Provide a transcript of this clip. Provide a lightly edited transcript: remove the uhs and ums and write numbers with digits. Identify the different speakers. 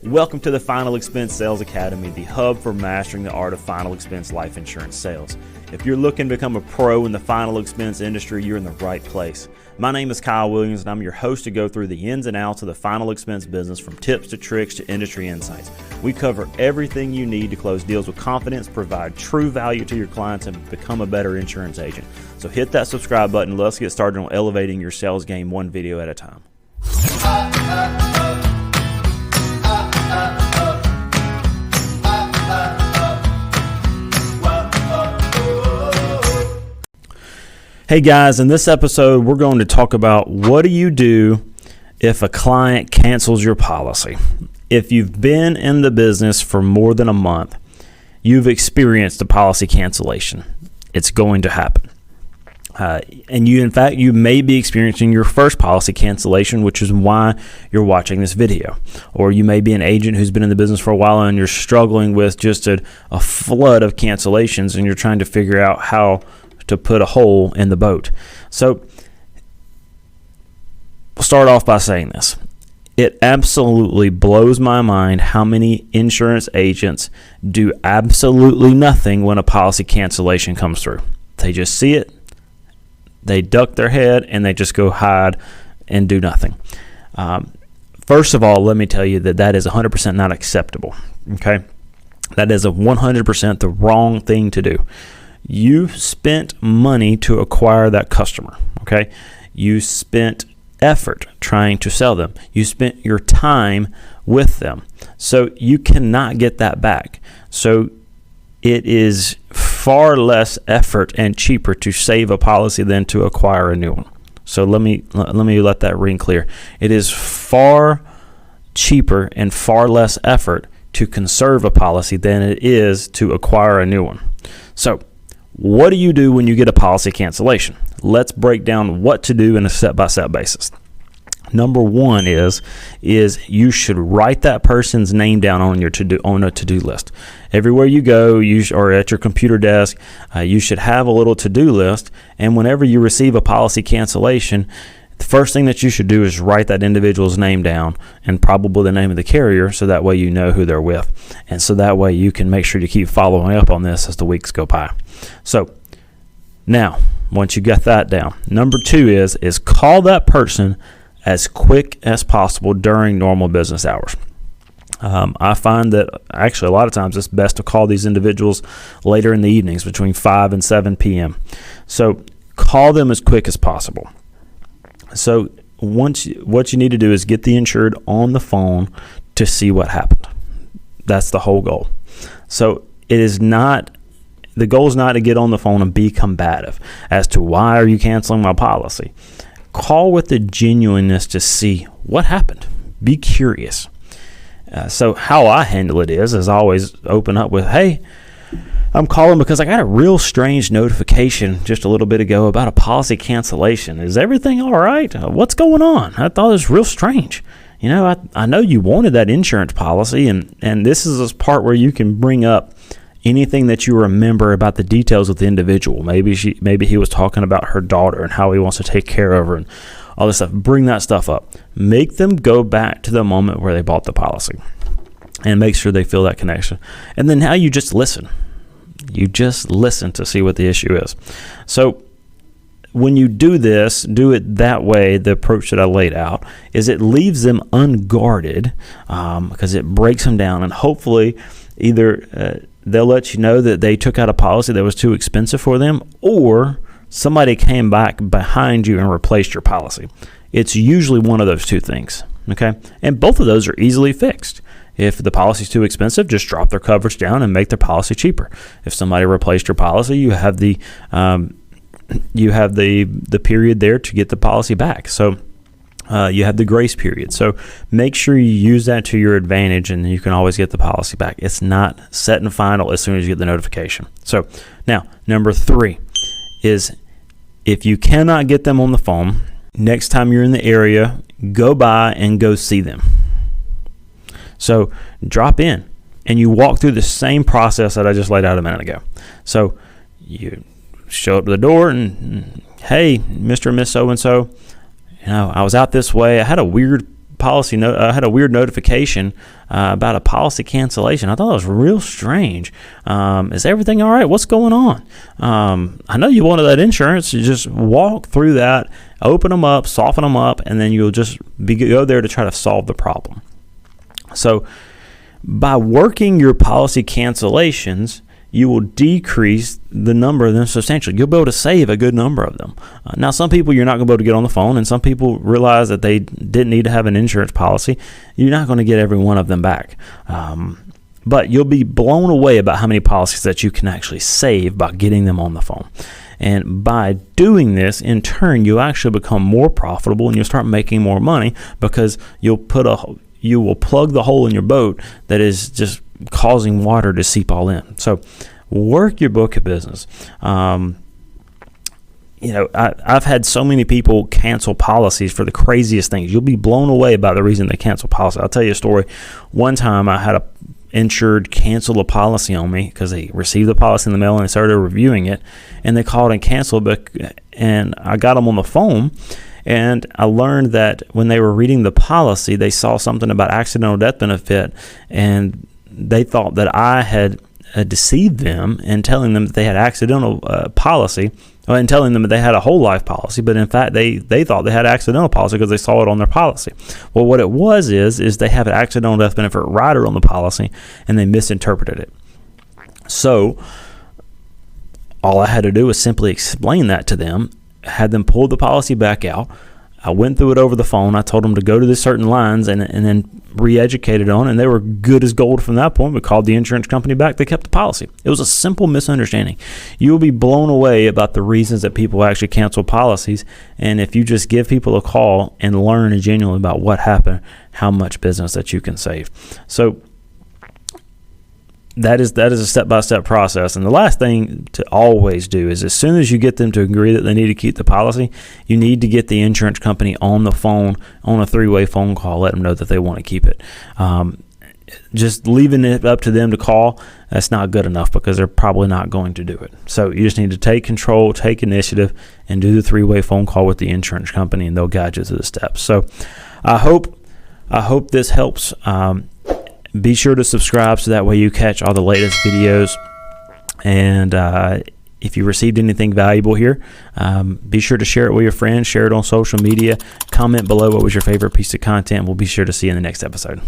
Speaker 1: Welcome to the Final Expense Sales Academy, the hub for mastering the art of final expense life insurance sales. If you're looking to become a pro in the final expense industry, you're in the right place. My name is Kyle Williams, and I'm your host to go through the ins and outs of the final expense business, from tips to tricks to industry insights. We cover everything you need to close deals with confidence, provide true value to your clients, and become a better insurance agent. So hit that subscribe button. Let's get started on elevating your sales game one video at a time. Hey guys, in this episode, we're going to talk about what do you do if a client cancels your policy. If you've been in the business for more than a month, you've experienced a policy cancellation. It's going to happen. And you may be experiencing your first policy cancellation, which is why you're watching this video. Or you may be an agent who's been in the business for a while and you're struggling with just a flood of cancellations and you're trying to figure out how to put a hole in the boat. So we'll start off by saying this. It absolutely blows my mind how many insurance agents do absolutely nothing when a policy cancellation comes through. They just see it, they duck their head, and they just go hide and do nothing. First of all, let me tell you that is 100% not acceptable. Okay, that is 100% the wrong thing to do. You spent money to acquire that customer, okay? You spent effort trying to sell them. You spent your time with them. So you cannot get that back. So it is far less effort and cheaper to save a policy than to acquire a new one. So let me let that ring clear. It is far cheaper and far less effort to conserve a policy than it is to acquire a new one. So what do you do when you get a policy cancellation? Let's break down what to do in a step-by-step basis. Number one is you should write that person's name down on a to-do list. Everywhere you go, or at your computer desk, you should have a little to-do list. And whenever you receive a policy cancellation, the first thing that you should do is write that individual's name down and probably the name of the carrier, so that way you know who they're with. And so that way you can make sure to keep following up on this as the weeks go by. So now, once you get that down, number two is call that person as quick as possible during normal business hours. I find that actually a lot of times it's best to call these individuals later in the evenings between 5 and 7 p.m. So call them as quick as possible. So what you need to do is get the insured on the phone to see what happened. That's the whole goal. So the goal is not to get on the phone and be combative as to why are you canceling my policy. Call with the genuineness to see what happened. Be curious. So how I handle it is I always open up with, hey, I'm calling because I got a real strange notification just a little bit ago about a policy cancellation. Is everything all right? What's going on? I thought it was real strange. You know, I know you wanted that insurance policy, and this is a part where you can bring up anything that you remember about the details of the individual. Maybe he was talking about her daughter and how he wants to take care of her and all this stuff. Bring that stuff up. Make them go back to the moment where they bought the policy and make sure they feel that connection. And then now you just listen. You just listen to see what the issue is. So when you do this, do it that way. The approach that I laid out is it leaves them unguarded because it breaks them down, and hopefully either they'll let you know that they took out a policy that was too expensive for them, or somebody came back behind you and replaced your policy. It's usually one of those two things, okay? And both of those are easily fixed. If the policy's too expensive, just drop their coverage down and make their policy cheaper. If somebody replaced your policy, you have the period there to get the policy back. So you have the grace period. So make sure you use that to your advantage, and you can always get the policy back. It's not set and final as soon as you get the notification. So now, number three is if you cannot get them on the phone, next time you're in the area, go by and go see them. So drop in and you walk through the same process that I just laid out a minute ago. So you show up to the door and, hey, Mr. and Miss So-and-so, I was out this way. I had a weird I had a weird notification about a policy cancellation. I thought it was real strange. Is everything all right? What's going on? I know you wanted that insurance. You just walk through that, open them up, soften them up, and then you'll just go there to try to solve the problem. So by working your policy cancellations, you will decrease the number of them substantially. You'll be able to save a good number of them. Now, some people you're not going to be able to get on the phone, and some people realize that they didn't need to have an insurance policy. You're not going to get every one of them back. But you'll be blown away about how many policies that you can actually save by getting them on the phone. And by doing this, in turn, you'll actually become more profitable and you'll start making more money because you will plug the hole in your boat that is just causing water to seep all in. So work your book of business. I've had so many people cancel policies for the craziest things. You'll be blown away by the reason they cancel policy. I'll tell you a story. One time I had a insured cancel a policy on me because they received the policy in the mail and they started reviewing it, and they called and canceled it, and I got them on the phone. And I learned that when they were reading the policy, they saw something about accidental death benefit, and they thought that I had deceived them in telling them that they had accidental policy, and telling them that they had a whole life policy. But in fact, they thought they had accidental policy because they saw it on their policy. Well, what it was is they have an accidental death benefit rider on the policy, and they misinterpreted it. So all I had to do was simply explain that to them, had them pull the policy back out. I went through it over the phone. I told them to go to the certain lines and then re-educated on it, and they were good as gold from that point. We called the insurance company back. They kept the policy. It was a simple misunderstanding. You will be blown away about the reasons that people actually cancel policies, and if you just give people a call and learn genuinely about what happened, how much business that you can save. So that is a step-by-step process. And the last thing to always do is as soon as you get them to agree that they need to keep the policy, you need to get the insurance company on the phone, on a 3-way phone call, let them know that they want to keep it. Just leaving it up to them to call, that's not good enough because they're probably not going to do it. So you just need to take control, take initiative, and do the 3-way phone call with the insurance company, and they'll guide you through the steps. So I hope this helps. Be sure to subscribe so that way you catch all the latest videos. And if you received anything valuable here, be sure to share it with your friends, share it on social media, comment below what was your favorite piece of content. We'll be sure to see you in the next episode.